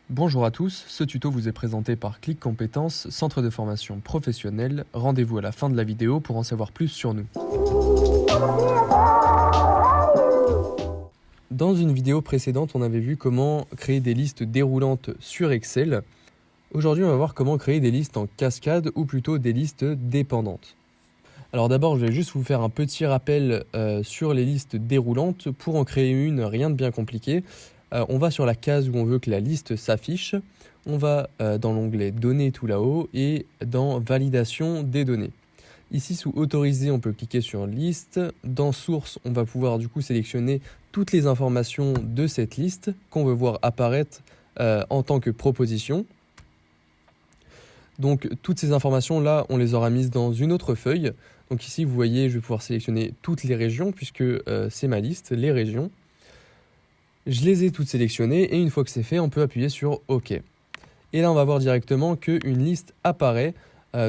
Bonjour à tous, ce tuto vous est présenté par Click Compétences, centre de formation professionnelle. Rendez-vous à la fin de la vidéo pour en savoir plus sur nous. Dans une vidéo précédente, on avait vu comment créer des listes déroulantes sur Excel. Aujourd'hui, on va voir comment créer des listes en cascade ou plutôt des listes dépendantes. Alors d'abord, je vais juste vous faire un petit rappel sur les listes déroulantes. Pour en créer une, rien de bien compliqué. On va sur la case où on veut que la liste s'affiche. On va dans l'onglet Données tout là-haut et dans Validation des données. Ici, sous Autoriser, on peut cliquer sur Liste. Dans Source, on va pouvoir du coup sélectionner toutes les informations de cette liste qu'on veut voir apparaître en tant que proposition. Donc toutes ces informations-là, on les aura mises dans une autre feuille. Donc ici, vous voyez, je vais pouvoir sélectionner toutes les régions puisque c'est ma liste, les régions. Je les ai toutes sélectionnées et une fois que c'est fait, on peut appuyer sur OK. Et là, on va voir directement qu'une liste apparaît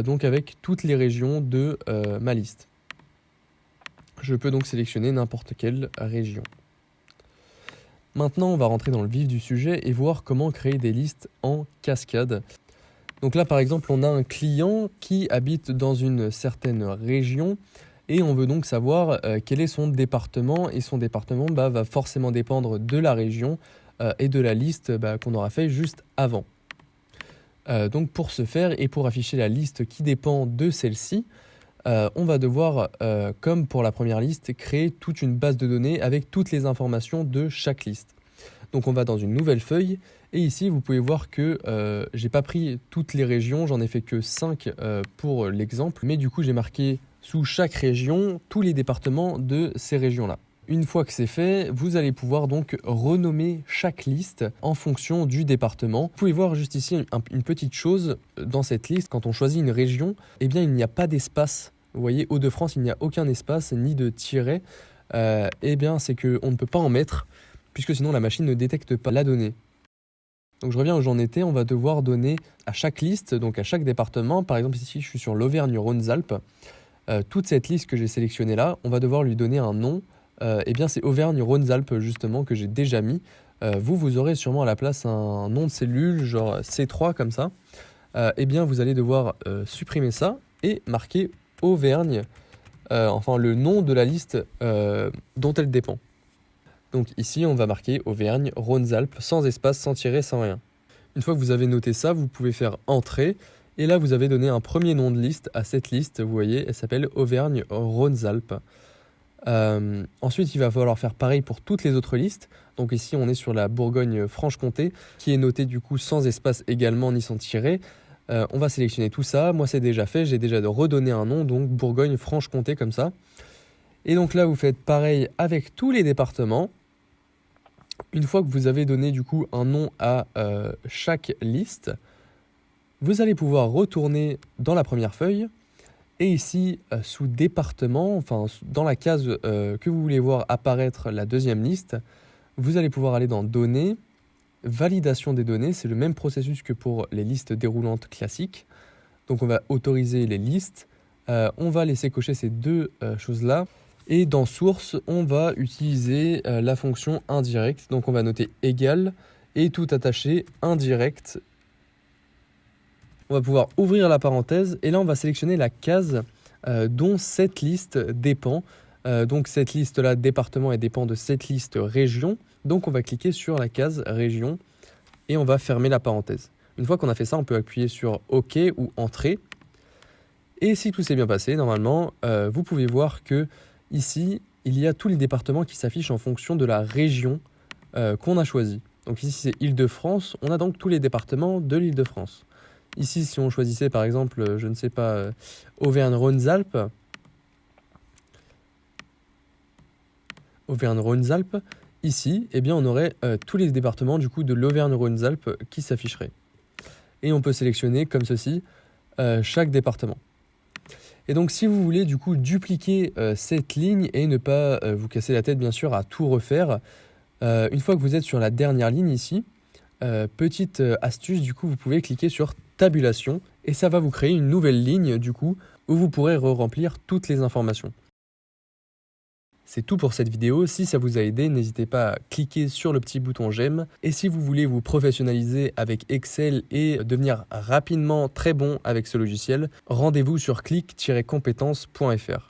donc avec toutes les régions de ma liste. Je peux donc sélectionner n'importe quelle région. Maintenant, on va rentrer dans le vif du sujet et voir comment créer des listes en cascade. Donc là, par exemple, on a un client qui habite dans une certaine région et on veut donc savoir quel est son département. Et son département va forcément dépendre de la région et de la liste qu'on aura fait juste avant. Donc pour ce faire et pour afficher la liste qui dépend de celle-ci, on va devoir, comme pour la première liste, créer toute une base de données avec toutes les informations de chaque liste. Donc on va dans une nouvelle feuille et ici vous pouvez voir que j'ai pas pris toutes les régions, j'en ai fait que 5 pour l'exemple, mais du coup j'ai marqué sous chaque région tous les départements de ces régions-là. Une fois que c'est fait, vous allez pouvoir donc renommer chaque liste en fonction du département. Vous pouvez voir juste ici une petite chose dans cette liste. Quand on choisit une région, eh bien il n'y a pas d'espace. Vous voyez, Hauts-de-France, il n'y a aucun espace ni de tiret. Eh bien c'est qu'on ne peut pas en mettre puisque sinon la machine ne détecte pas la donnée. Donc je reviens où j'en étais, on va devoir donner à chaque liste, donc à chaque département, par exemple ici je suis sur l'Auvergne-Rhône-Alpes, toute cette liste que j'ai sélectionnée là, on va devoir lui donner un nom. Eh bien c'est Auvergne-Rhône-Alpes justement que j'ai déjà mis. Vous aurez sûrement à la place un nom de cellule, genre C3 comme ça. Eh bien vous allez devoir supprimer ça et marquer Auvergne, enfin le nom de la liste dont elle dépend. Donc ici, on va marquer Auvergne, Rhône-Alpes, sans espace, sans tiret, sans rien. Une fois que vous avez noté ça, vous pouvez faire Entrée. Et là, vous avez donné un premier nom de liste à cette liste. Vous voyez, elle s'appelle Auvergne, Rhône-Alpes. Ensuite, il va falloir faire pareil pour toutes les autres listes. Donc ici, on est sur la Bourgogne-Franche-Comté, qui est notée du coup sans espace également, ni sans tiret. On va sélectionner tout ça. Moi, c'est déjà fait. J'ai déjà redonné un nom, donc Bourgogne-Franche-Comté comme ça. Et donc là, vous faites pareil avec tous les départements. Une fois que vous avez donné du coup un nom à chaque liste, vous allez pouvoir retourner dans la première feuille et ici sous département, enfin dans la case que vous voulez voir apparaître la deuxième liste, vous allez pouvoir aller dans Données, Validation des données, c'est le même processus que pour les listes déroulantes classiques. Donc on va autoriser les listes, on va laisser cocher ces deux choses-là. Et dans Source, on va utiliser la fonction indirect. Donc on va noter égal et tout attaché indirect. On va pouvoir ouvrir la parenthèse et là on va sélectionner la case dont cette liste dépend. Donc cette liste-là, département, elle dépend de cette liste région. Donc on va cliquer sur la case région et on va fermer la parenthèse. Une fois qu'on a fait ça, on peut appuyer sur OK ou Entrée. Et si tout s'est bien passé, normalement, vous pouvez voir que ici, il y a tous les départements qui s'affichent en fonction de la région qu'on a choisie. Donc ici, c'est Île-de-France. On a donc tous les départements de l'Île-de-France. Ici, si on choisissait par exemple, je ne sais pas, Auvergne-Rhône-Alpes, ici, eh bien, on aurait tous les départements du coup de l'Auvergne-Rhône-Alpes qui s'afficheraient. Et on peut sélectionner comme ceci chaque département. Et donc si vous voulez du coup dupliquer cette ligne et ne pas vous casser la tête bien sûr à tout refaire, une fois que vous êtes sur la dernière ligne ici, petite astuce du coup vous pouvez cliquer sur tabulation et ça va vous créer une nouvelle ligne du coup où vous pourrez re-remplir toutes les informations. C'est tout pour cette vidéo. Si ça vous a aidé, n'hésitez pas à cliquer sur le petit bouton j'aime. Et si vous voulez vous professionnaliser avec Excel et devenir rapidement très bon avec ce logiciel, rendez-vous sur click-compétences.fr.